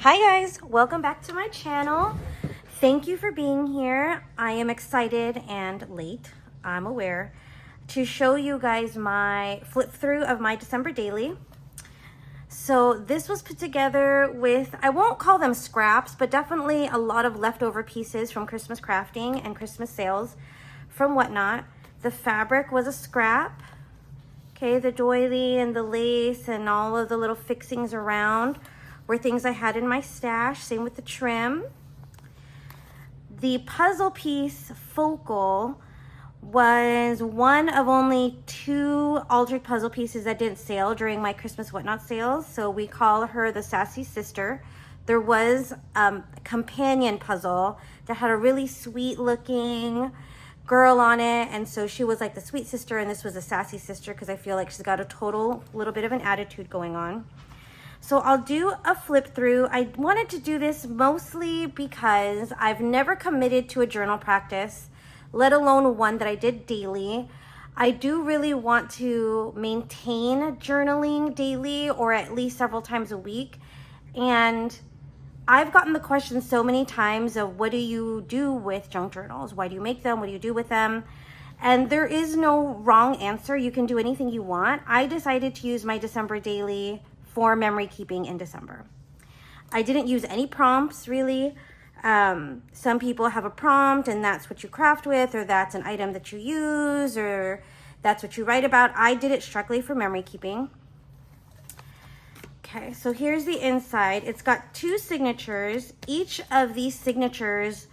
Hi guys, welcome back to my channel. Thank you for being here. I am excited and late, I'm aware, to show you guys my flip through of my December daily. So this was put together with, I won't call them scraps, but definitely a lot of leftover pieces from Christmas crafting and Christmas sales from Whatnot. The fabric was a scrap. Okay, the doily and the lace and all of the little fixings around were things I had in my stash. Same with the trim. The puzzle piece focal was one of only 2 altered puzzle pieces that didn't sell during my Christmas Whatnot sales. So we call her the Sassy Sister. There was a companion puzzle that had a really sweet looking girl on it, and so she was like the sweet sister and this was a sassy sister because I feel like she's got a total little bit of an attitude going on. So I'll do a flip through. I wanted to do this mostly because I've never committed to a journal practice, let alone one that I did daily. I do really want to maintain journaling daily or at least several times a week. And I've gotten the question so many times of what do you do with junk journals? Why do you make them? What do you do with them? And there is no wrong answer. You can do anything you want. I decided to use my December daily for memory keeping in December. I didn't use any prompts really. Some people have a prompt and that's what you craft with, or that's an item that you use, or that's what you write about. I did it strictly for memory keeping. Okay, so here's the inside. It's got 2 signatures. Each of these signatures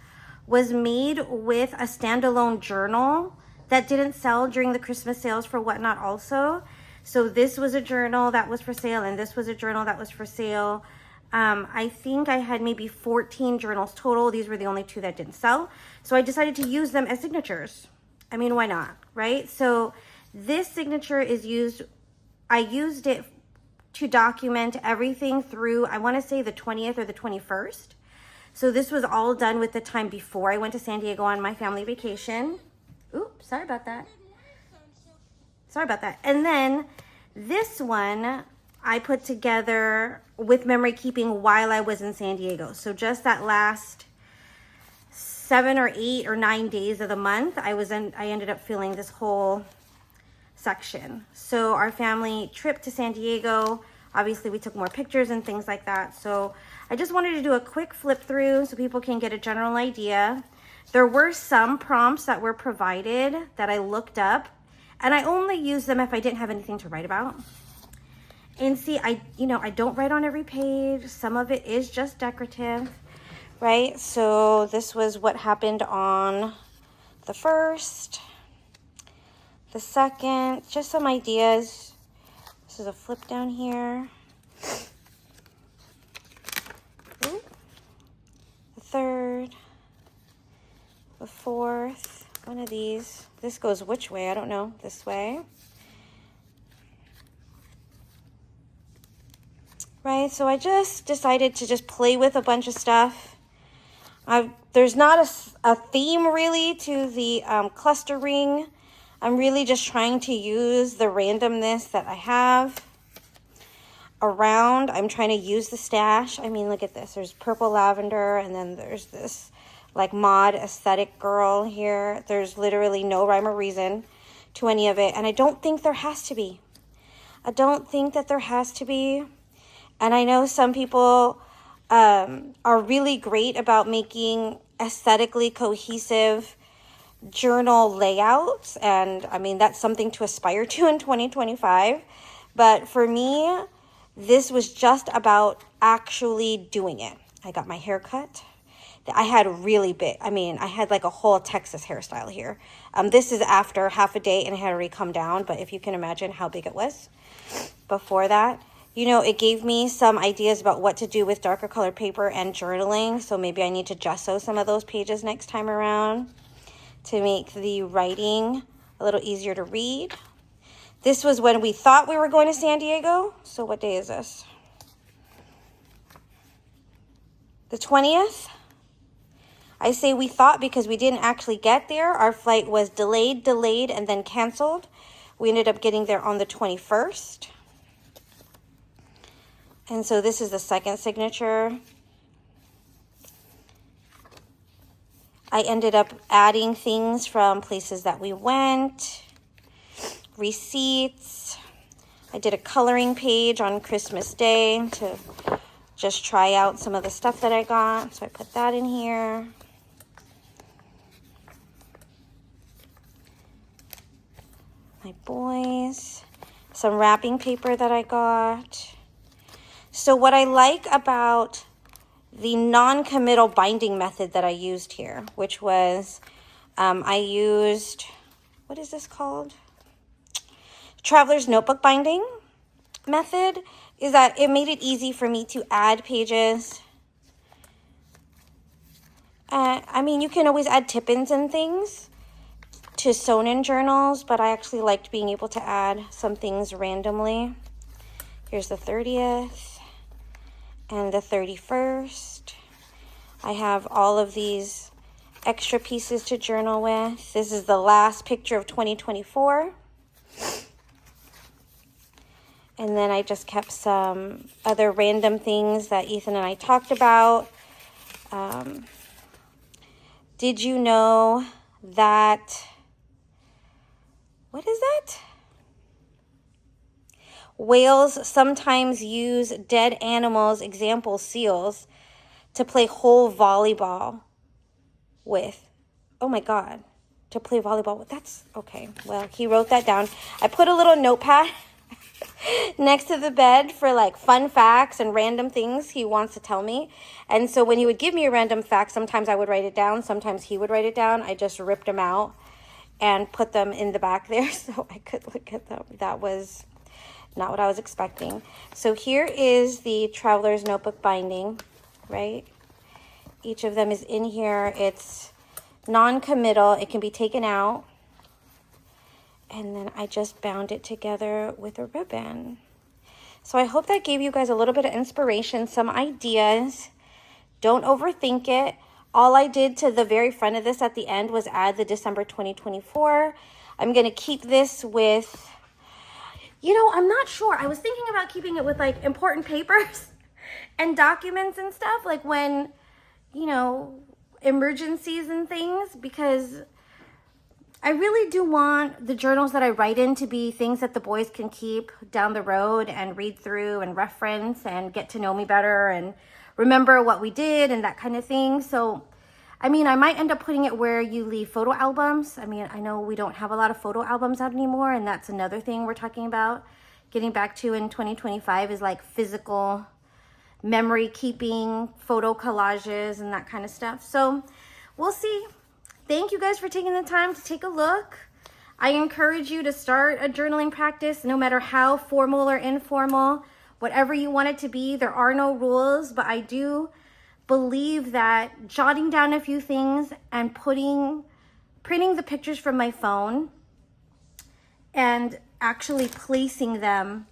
was made with a standalone journal that didn't sell during the Christmas sales for Whatnot also. So this was a journal that was for sale and this was a journal that was for sale. I think I had maybe 14 journals total. These were the only 2 that didn't sell. So I decided to use them as signatures. I mean, why not, right? So this signature is used, I used it to document everything through, I want to say the 20th or the 21st. So this was all done with the time before I went to San Diego on my family vacation. Oops, sorry about that. Sorry about that. And then this one I put together with memory keeping while I was in San Diego. So just that last 7 or 8 or 9 days of the month, I ended up filling this whole section. So our family trip to San Diego, obviously we took more pictures and things like that. So I just wanted to do a quick flip through so people can get a general idea. There were some prompts that were provided that I looked up, and I only use them if I didn't have anything to write about. And see, I don't write on every page. Some of it is just decorative, right? So this was what happened on the 1st, the 2nd, just some ideas. This is a flip down here. Ooh. The 3rd, the 4th, one of these. This goes which way? I don't know. This way. Right, so I just decided to just play with a bunch of stuff. There's not a theme really to the cluster ring. I'm really just trying to use the randomness that I have around. I'm trying to use the stash. I mean, look at this. There's purple lavender, and then there's this like mod aesthetic girl here. There's literally no rhyme or reason to any of it, and I don't think there has to be. I don't think that there has to be. And I know some people are really great about making aesthetically cohesive journal layouts, and I mean that's something to aspire to in 2025. But for me, this was just about actually doing it. I got my hair cut. I had really big, I had like a whole Texas hairstyle here. This is after half a day and it had already come down, but if you can imagine how big it was before that. You know, it gave me some ideas about what to do with darker colored paper and journaling. So maybe I need to gesso some of those pages next time around to make the writing a little easier to read. This was when we thought we were going to San Diego. So what day is this? The 20th? I say we thought because we didn't actually get there. Our flight was delayed, and then canceled. We ended up getting there on the 21st. And so this is the second signature. I ended up adding things from places that we went, receipts. I did a coloring page on Christmas Day to just try out some of the stuff that I got. So I put that in here. My boys. Some wrapping paper that I got. So what I like about the non-committal binding method that I used here, which was, I used, what is this called? Traveler's Notebook binding method, is that it made it easy for me to add pages. I mean, you can always add tip-ins and things to sewn-in journals, but I actually liked being able to add some things randomly. Here's the 30th and the 31st. I have all of these extra pieces to journal with. This is the last picture of 2024. And then I just kept some other random things that Ethan and I talked about. Did you know that, what is that? Whales sometimes use dead animals, example seals, to play whole volleyball with. Oh my God, to play volleyball with, that's, okay. Well, he wrote that down. I put a little notepad next to the bed for like fun facts and random things he wants to tell me. And so when he would give me a random fact, sometimes I would write it down, sometimes he would write it down. I just ripped them out and put them in the back there so I could look at them. That was not what I was expecting. So here is the Traveler's Notebook binding, right? Each of them is in here. It's non-committal. It can be taken out. And then I just bound it together with a ribbon. So I hope that gave you guys a little bit of inspiration, some ideas. Don't overthink it. All I did to the very front of this at the end was add the December 2024. I'm going to keep this with, you know, I'm not sure. I was thinking about keeping it with like important papers and documents and stuff, like when, you know, emergencies and things, because I really do want the journals that I write in to be things that the boys can keep down the road and read through and reference and get to know me better and remember what we did and that kind of thing. So, I mean, I might end up putting it where you leave photo albums. I mean, I know we don't have a lot of photo albums out anymore, and that's another thing we're talking about getting back to in 2025 is like physical memory keeping, photo collages and that kind of stuff. So we'll see. Thank you guys for taking the time to take a look. I encourage you to start a journaling practice, no matter how formal or informal, whatever you want it to be. There are no rules, but I do believe that jotting down a few things and printing the pictures from my phone and actually placing them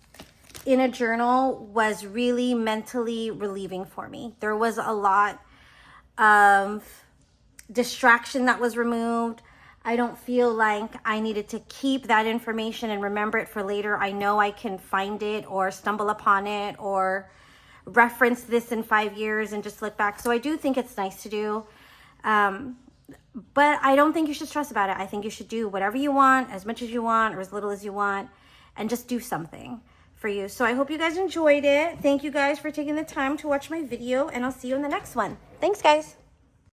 in a journal was really mentally relieving for me. There was a lot of distraction that was removed. I don't feel like I needed to keep that information and remember it for later. I know I can find it or stumble upon it or reference this in 5 years and just look back. So I do think it's nice to do. But I don't think you should stress about it. I think you should do whatever you want, as much as you want or as little as you want, and just do something for you. So I hope you guys enjoyed it. Thank you guys for taking the time to watch my video, and I'll see you in the next one. Thanks, guys.